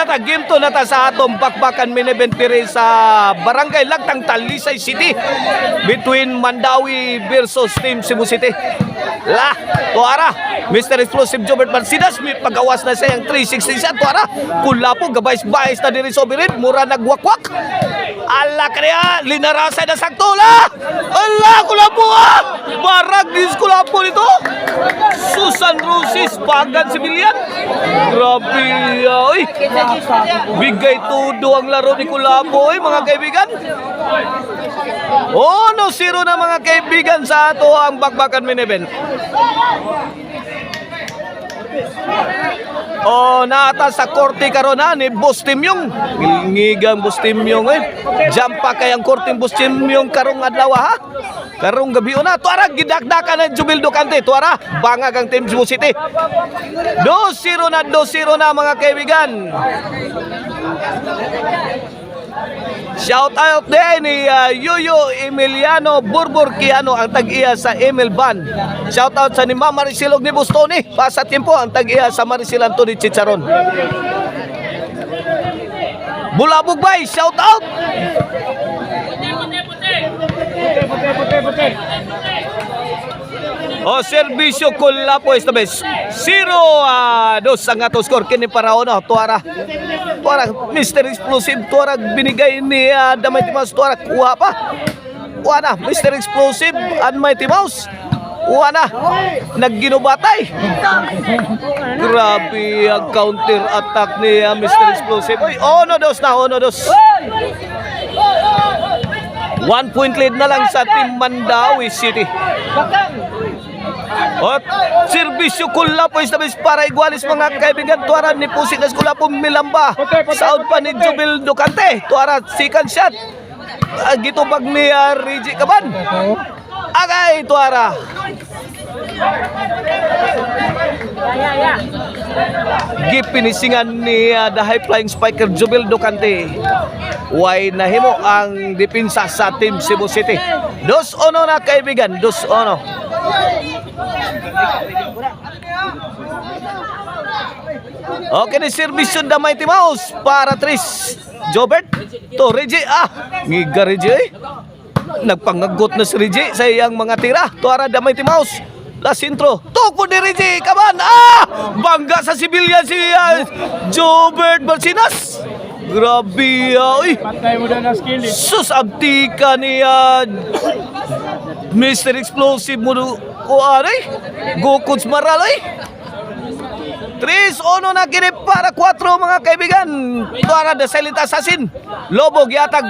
game to na ta sa atong bakbakan main event diri sa Barangay Lagtang, Talisay City between Mandawi versus Team Cebu City. Tuara, Mr. Explosive Jobert Marcidas, may pagawas na siya yung 360 siya. Tuara, kulapo, gabayis-bayis na diri sa obirin, mura nagwakwak. Ala kaya, linarasay na saktola. Ala, kulapo Barag dis kulapo nito. Susan Rusis, Pagan Sibilian. Grabe, oy. Bigay tudo ang laro ni Kulapo, mga kaibigan. 1-0 na mga kaibigan sa ato ang bakbakan main event. Naata sa korte karon ni Bustimyong. Ngigang Bustimyong Jump pa kay ang korteng Bustimyong karong adlaw Karong gabi na. Tuara, gidakdakan ng Jubildo Cante. Tuara, bangag ang Team Cebu City. 2-0 na mga kaibigan. Shout out din ni Yuyo Emiliano Burburkiano ang tag-iya sa Emil Ban. Shout out sa ni Mama Marisilog ni Bustoni. Pasa tiempo ang tag-iya sa Marisil Antoni Chicharon. Bulabog bay, shout out. Servisyo Kulapo esta vez 0-2 ang ato score kini para Tuara Mr. Explosive. Tuara binigay ni Damay Timaus. Tuara kuha pa. Mr. Explosive and Mighty Mouse. Nagginubatay. Grabe ang counter attack ni Mr. Explosive. 1-2 1 point lead na lang sa Team Mandawi City. Servisyo Kulapo esta vez para igualis mga kaibigan. Tuara ni Pusinas Kulapo Milamba. Sound pa ni Jubil Ducante. Tuara second shot. Gitubag ni Rigi Kaban. Agay Tuara. Gipinisingan ni the high flying spiker Jubil Ducante. Way nahimo ang depensa sa Team Cebu City. 2-1 na kaibigan. 2-1. Okay ni servisyo da Mighty Mouse para Tris Jobert to Reggie. Ngiga Reggie nagpangagot na si Reggie sa iyang mga tira. Tuara da Mighty Mouse last intro tuko ni Reggie Kaban. Bangga sa sibilyan si Jobert Balsinas. Grabe sus abtika ni Mr. Explosive mo Gokuds Maraloy. 3-1 na kini para 4 mga kaibigan. Tuara the silent assassin. Lobo giatag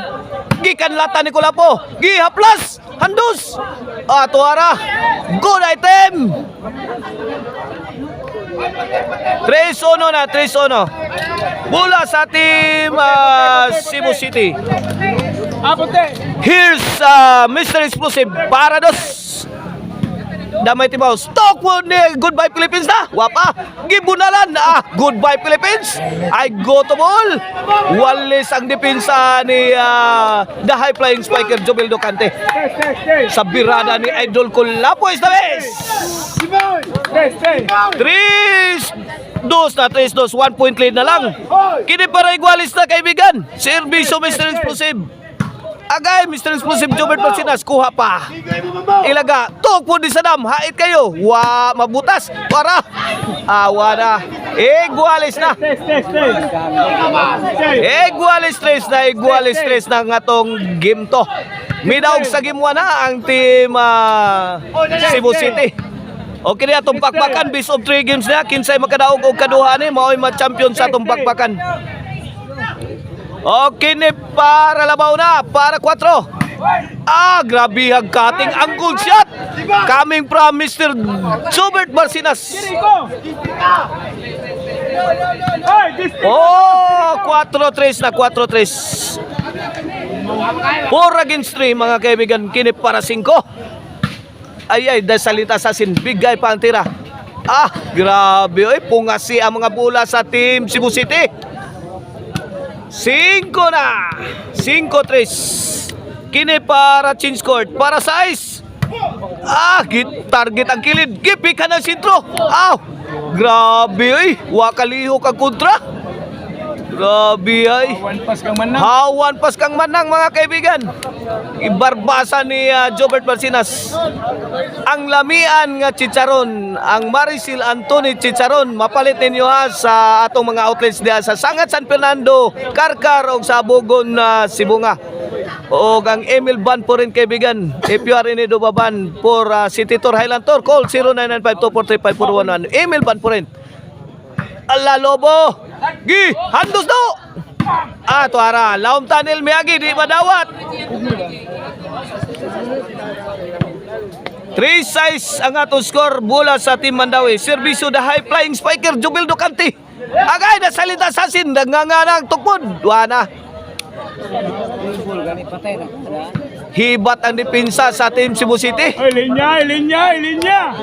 gikan lata ni Kulapo. Gihaplas handus. Tuara good item. 3-1 na. 3-1 mula sa Team Cebu City. Here's Mr. Explosive para 2 Damay Timaus. Talk mo ni Goodbye Philippines na. Wapa. Gibunalan. Goodbye Philippines. I go to ball. Walis ang depensa ni the high flying spiker Jubil Ducante. Sa birada ni Idol Kulapo esta vez. 3-2 1 point lead na lang. Kini para igualis na kaibigan. Servisyo Mr. Explosive. Agay Mr. Explosive Jobert Marcinas kuha pa. Ilaga tok po di sadam. Hait kayo. Mabutas. Para na. Igualis na. Igualis tres na ng atong game to. Midaog sa game 1 na ang Team Cebu City. Okay na itong bakbakan. Best of 3 games na. Kinsay makadaog o kaduha ni mao'y ma-champion sa itong bakbakan. Okay ni para labaw na. Para 4. Grabe ang cutting angle shot. Coming from Mr. Jobert Marcinas. 4-3 na. 4-3. 4 against 3 mga kaibigan. Kini para 5. Ay, dahil salita sa bigay pa ang tira. Grabe. Pungasi ang mga bola sa Team Cebu City. 5 na. 5-3. Kini para change court. Para size. Target ang kilid. Gipi ka ng sintro. Grabe. Wakalihok ang kontra. Grabe ay. One pass kang manang. Hawan pas kang manang mga kaibigan. Ibarbasa ni Jobert Marcinas. Ang lamian nga chicharon, ang Maricel Anthony chicharon, mapalit ninyo ha sa atong mga outlets diha sa Sangat San Fernando, Karkar o sa Bugon na Sibunga. O ang Emil Ban po rin kaibigan. If you are in need of a ban for City Tour Highland Tour, call 0995-243-5411. Emil Ban po rin. Ala Lobo. Gi, handos do. Tuara, laom tanil miyagi di madawat. 3-6 ang atong score mula sa Team Mandawi. Serbisyo the high flying spiker Jubildo Canti. Agay na salita sasin nanganganang tukmod. Duana. Hibat ang depensa sa Team Cebu City. Linya, linya, linya.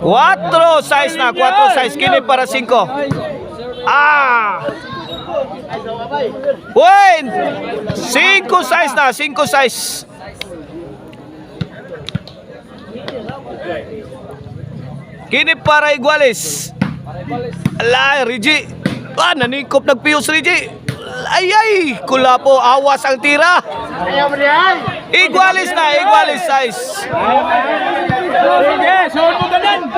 4-6 na, 4-6 kini para 5. Win! 5-6 na, 5-6. Kini para Iguales. Ala, Rigi. Nanikop nagpiyos Rigi. Ay, kulapo, awas ang tira. Iguales na, Iguales 6. Sige, suot mo ganun.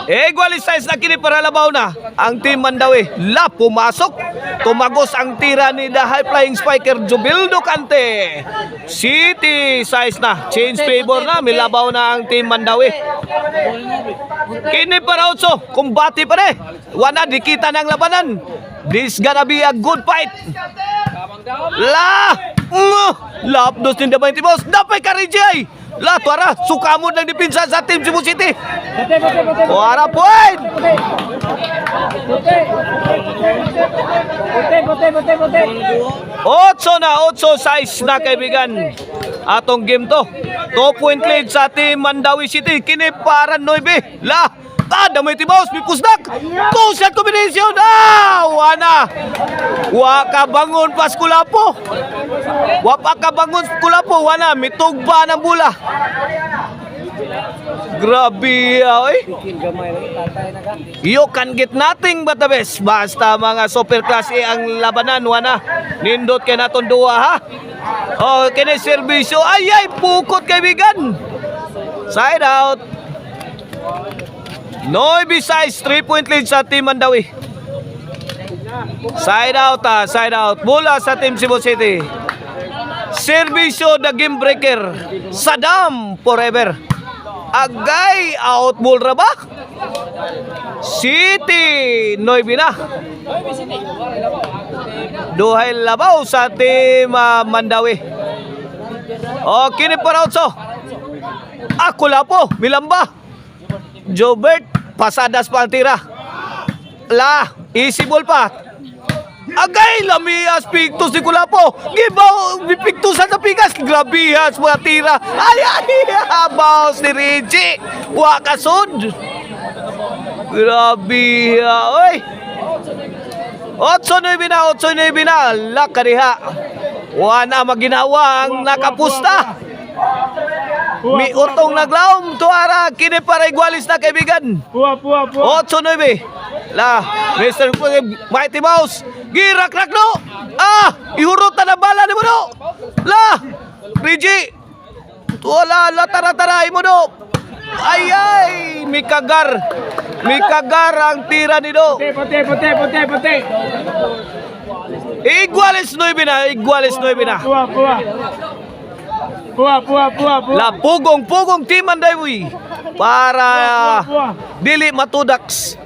Iguales 6 na kini para labaw na. Ang Team Mandawi, pumasok. Tumagos ang tira ni the high flying spiker Jubildo Cante. City 6 na. Change favor na, milabaw na ang Team Mandawi. Kini para 8, kumbati pa rin. Wana, di kita ng labanan. This gonna be a good fight. Lapdos din damay timos. Dapay ka rin jay. Tuara, sukamod ng dipinsa sa Team Cebu City. Tuara, point. Otso na, 8-6 na kaibigan. Atong game to. 2-point lead sa Team Mandawi City. Kini para 9. Damay tibaos, may pusdak. Two-shot combination. Wana. Waka bangon pas kulapo. Wapaka bangon kulapo. Wana, mitugba ng bula. Grabe, oy. You can get nothing but the best. Basta mga super class A ang labanan. Wana, nindot kay naton duwa ha. Kini serbisyo. Ay, pukot kaibigan. Side out. 9-6, 3-point lead sa Team Mandawi. Side out, side out. Mula sa Team Cebu City. Serbisyo the game breaker. Saddam forever. Agay, out ball ra ba? City, 9 na. Duhay labaw sa Team Mandawi. Kini para 8. Kulapo, milamba. Jobert, pasadas pa ang tira. Easy ball pa. Agay, lamias, pigtos si Kulapo. Gibaw, pigtusan sa pigas. Grabihas, mga tira. Ay, baos ni Reggie. Wakasod. Grabe, oy. 8-9 na, 8-9 na. Lakariha. Wana maginawa ang nakapusta. Mi utong naglaom tuara kini para Iguales na kaibigan. 8-9. Mr. Mighty Mouse. Girak-rak no. Ihurot na bala ni mo no. Rigi. Wala tara-tara mo no. Ay, mikagar. Mikagar ang tira ni do. Puti. Iguales 9 na, Iguales 9 na. Pugong Team Mandawi para dili matudaks.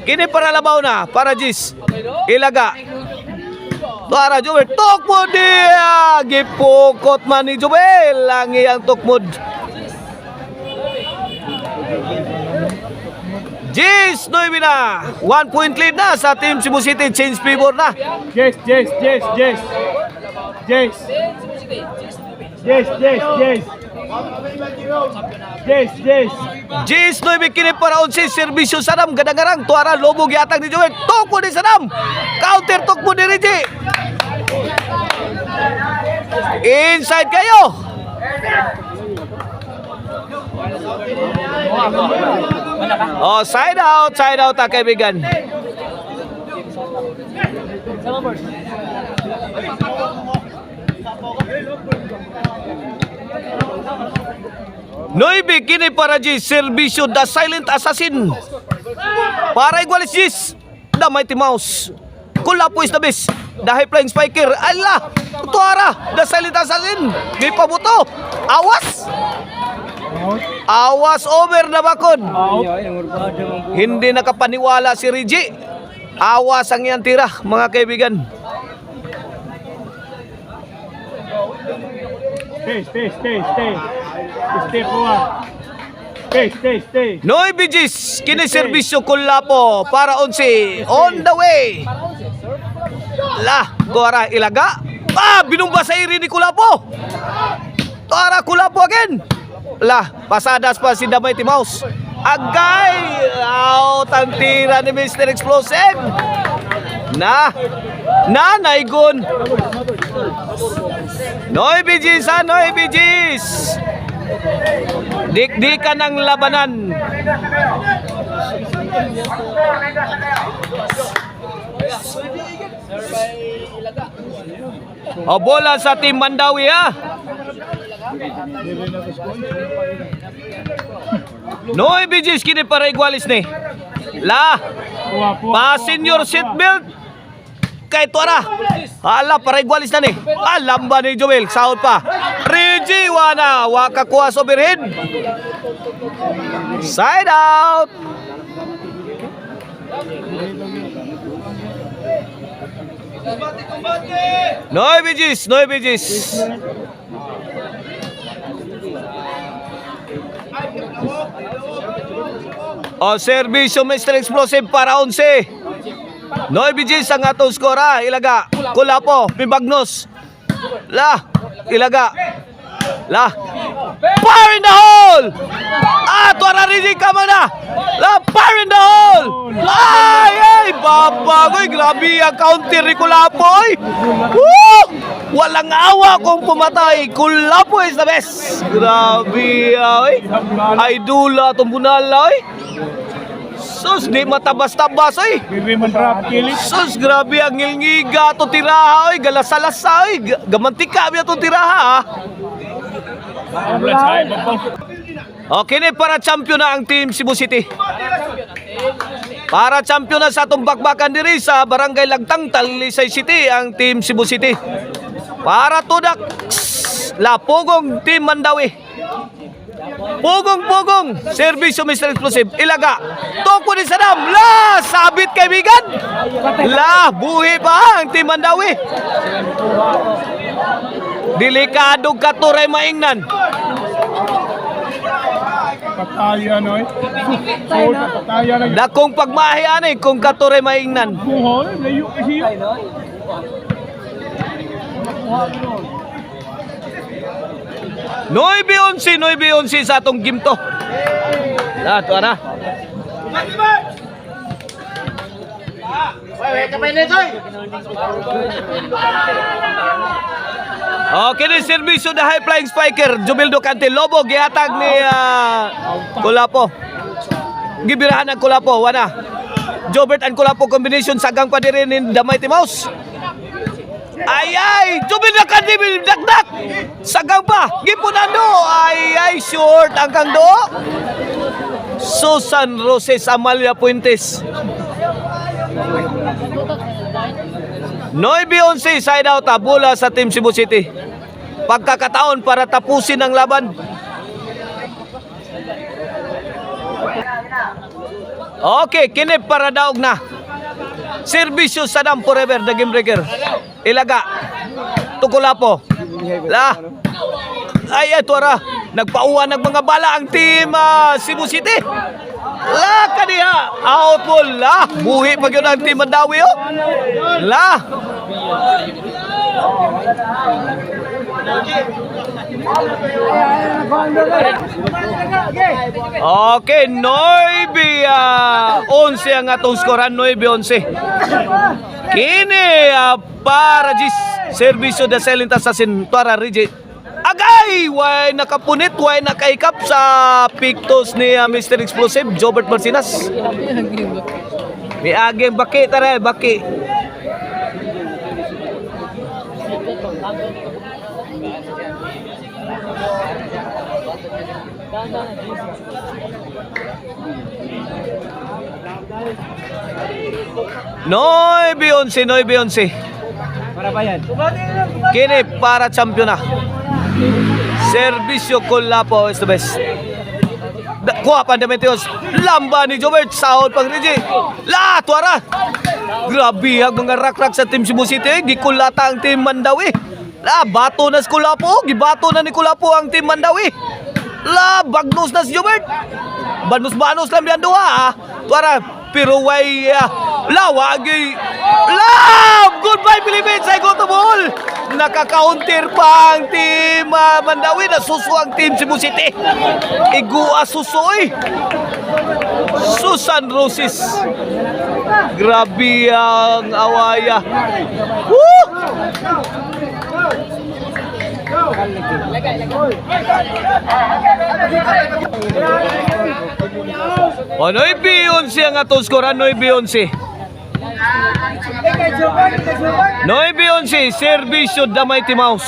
Kini para labaw na, para Jis. Ilaga. Para Joel, tukmod dia. Gipukot man ni Joel ang iyang tukmod. Jis, 9 na. 1-point lead na sa Team Cebu City. Change favor na. Yes. Jis, 9 kini para 11. Serbisyo Sadam. Gadangarang. Tuara, lobog yatang ni Joel. Tukmo ni Sadam. Counter tukmo ni Rigi. Inside kayo. Oh, side out ta kaibigan. Noibi kini para G Servisyo the Silent Assassin. Para igualis Gis the Mighty Mouse. Kulapo is the best. Dahil flying spiker. Allah! Tuara! The Silent Assassin. May pabuto. Awas! Awas over na bakod. Hindi nakapaniwala si Rigi. Awas ang iyang tira, mga kaibigan. Stay. Stay po Stay. Noy Bijis, kini Servisyo Kulapo para 11 on the way. La, Tuara ilaga. Binumba sa iri ni Kulapo. Tuara Kulapo again. La, pasadas pa si Damay Timaus. Agay! Out ang tira ni Mr. Explosive. Naigon. Noy Bijis. Dikdikan ang labanan. O bola sa Team Mandawi ha. Noy Bijis kini para igualis ni. La. Pasin your seatbelt. Kay Tuara. Hala para igualis na ni. Alam ba ni Joel? Sahod pa. Rigi wana. Wakakuha sa overhead. Side out. Noy Bijis. O Servisyo Mr. Explosive para 11. Noy Bijis ang atong skora. Ilaga. Kulapo. Pibagnos. Ilaga. Fire in the hole! Tuara Rigi ka mana. Fire in the hole! Ay! Babagoy! Grabe ang counter ni Kulapo. Woo! Walang awa kung pumatay. Kulapo is the best. Grabe. Ay dula itong bunala. Sus, di matabas-tabas ay. Sus, grabe ang ngilngiga ito tiraha ay. Galas-alasa ay. Gamantika biya ito tiraha. Okay na para champion na ang team Cebu City. Para champion na sa itong bakbakan diri sa Barangay Lagtang, Talisay City ang team Cebu City. Para tudak Lapugong Team Mandawi. Pugong Servisyo Mr. Explosive. Ilaga. Toko ni Sadam. Sabit kaibigan. Buhi pa ang Team Mandawi. Delikadong katuray maingnan. Patayan oy. Dakong pagmahian kung katuray maingnan. Layo kasi yun. Noy 11 sa atong game to. Tuara. Okay ni Servisyo the High Flying Spiker Jubildo Cante Lobo gihatag ni Kulapo. Gibirahan ang Kulapo wana. Jobert and Kulapo combination sagang pa diri ni Damay Timaus. Ay Jubildo Cante dakdak. Sagang pa gipunando. Ay short ang kangdo. Susan Roses Amalia Puentes. Noy 11 side out bola sa Team Cebu City. Pagkakataon para tapusin ang laban. Okay, kini para daog na. Servisyo Sadam forever the game breaker. Ilaga. Tukulapo. Ay Tuara. Nagpauwan ng mga bala ang team Cebu City. Kaniha. Out ball. Buhi pag yun ang team Mandawi. Okay, 9-11 ang atong skoran, 9-11. Kini para Gis Servisyo the Silent Assassin Tuara Rigi. Agay! Way nakapunit, way nakaikap sa pictos ni Mr. Explosive, Jobert Marcinas. May aging baki, tara, baki. Noy Beyonce. Para ba yan? Kini para champion na. Servisyo Kulapo is the best. Kuha Pandamentios. Lamba ni Jobert. Sahod pang Rigi. La! Tuara! Grabe ang mga rak-rak sa Team Cebu City. Gikulata ang Team Mandawi. La! Bato na si Kulapo. Gibato na ni Kulapo ang Team Mandawi. La! Bagnos na si Jobert. Banos-banos lang yan doha ha. Tuara! Pero way lawagi. Love! Goodbye Philippines! I go to ball! Nakaka-counter pa ang Team Mandawi. Nasuso ang Team Cebu City. Igua susoy. Susan Roses. Grabe ang awaya. Woo! Noy Beyonce ang atong skoran. Noy Beyonce. Noy Beyonce. Servisyo da Mighty Mouse.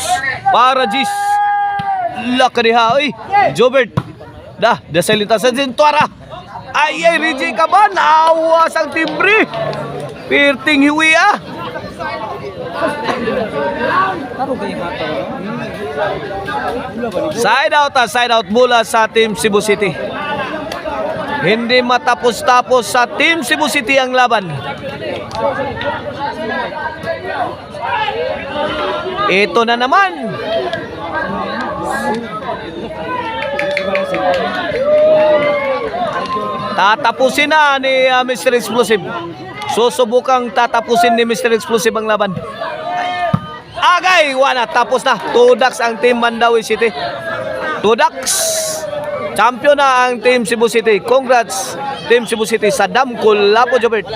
Para Gis. Lakadiha. Uy. Jobert. Da salita sa Zintuara. Ay, Rigi ka ba? Naawas ang timbre. Pirting hiwi ah. Side out mula sa Team Cebu City. Hindi matapos-tapos sa Team Cebu City ang laban. Ito na naman. Tatapusin na ni Mr. Explosive. Susubukang tatapusin ni Mr. Explosive ang laban. Agay! Wala. Tapos na. 2 ducks ang Team Mandawi City. 2 ducks. Champion na ang Team Cebu City. Congrats Team Cebu City sa Dam Kulapo Jobert.